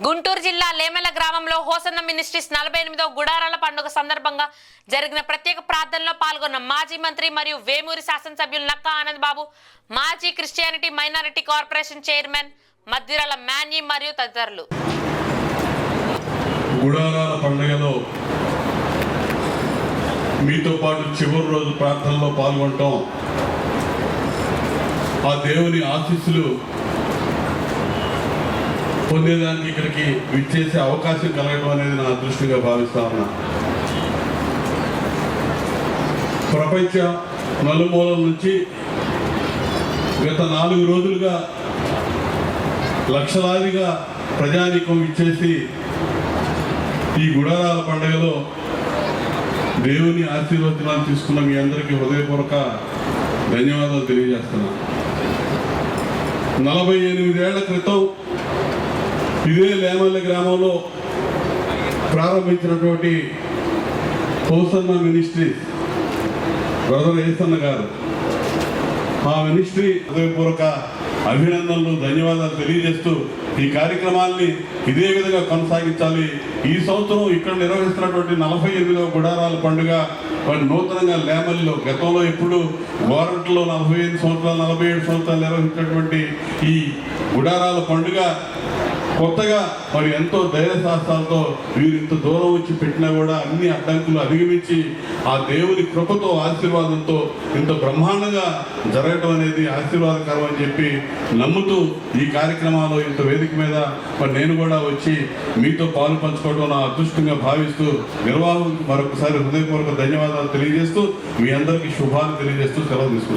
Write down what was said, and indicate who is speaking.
Speaker 1: గుంటూరు జిల్లా లేమెల గ్రామంలో hosanna ministries 48వ గుడారాల పండుగ సందర్భంగా జరిగిన ప్రత్యేక ప్రార్థనలో పాల్గొన్న మాజీ మంత్రి మరియు వేమూరి శాసనసభ్యులు నక్కా ఆనంద్ బాబు, మాజీ Christianity minority corporation chairman Maddirala Manyi మరియు తదితరులు.
Speaker 2: గుడారాల పండుగలో మీతో పాటు చివరి రోజు ప్రార్థనలో పాల్గొనటం, ఆ దేవుని ఆశీస్సులు పొందేదానికి ఇక్కడికి విచ్చేసే అవకాశం కలగడం అనేది నా అదృష్టంగా భావిస్తా ఉన్నా. ప్రపంచ నలుమూలల నుంచి గత 4 రోజులుగా లక్షలాదిగా ప్రజానీకం విచ్చేసి ఈ గుడారాల పండుగలో దేవుని ఆశీర్వచనాలు తీసుకున్న మీ అందరికీ హృదయపూర్వక ధన్యవాదాలు తెలియజేస్తున్నా. 48 ఏళ్ల క్రితం ఇదే లేమల్ల గ్రామంలో ప్రారంభించినటువంటి హోసన్న మినిస్ట్రీస్ బ్రదర్ ఏసన్న గారు, ఆ మినిస్ట్రీ హృదయపూర్వక అభినందనలు, ధన్యవాదాలు తెలియజేస్తూ ఈ కార్యక్రమాల్ని ఇదే విధంగా కొనసాగించాలి. ఈ సంవత్సరం ఇక్కడ నిర్వహిస్తున్నటువంటి 48వ గుడారాల పండుగ నూతనంగా లేమల్లో గతంలో ఎప్పుడు గోరంట్లో 45 సంవత్సరాలు 47 సంవత్సరాలు నిర్వహించినటువంటి ఈ గుడారాల పండుగ కొత్తగా మరి ఎంతో ధైర్య సాహసాలతో వీరు ఇంత దూరం వచ్చి పెట్టినా కూడా అన్ని అడ్డంకులు అధిగమించి ఆ దేవుని కృపతో ఆశీర్వాదంతో ఇంత బ్రహ్మాండంగా జరగటం అనేది ఆశీర్వాదకరం అని చెప్పి నమ్ముతూ ఈ కార్యక్రమాలు ఇంత వేదిక మీద మరి నేను కూడా వచ్చి మీతో పాలు పంచుకోవడం నా అదృష్టంగా భావిస్తూ నిర్వాహకులకు మరొకసారి హృదయపూర్వక ధన్యవాదాలు తెలియజేస్తూ మీ అందరికీ శుభాలు తెలియజేస్తూ సెలవు తీసుకుంటాను.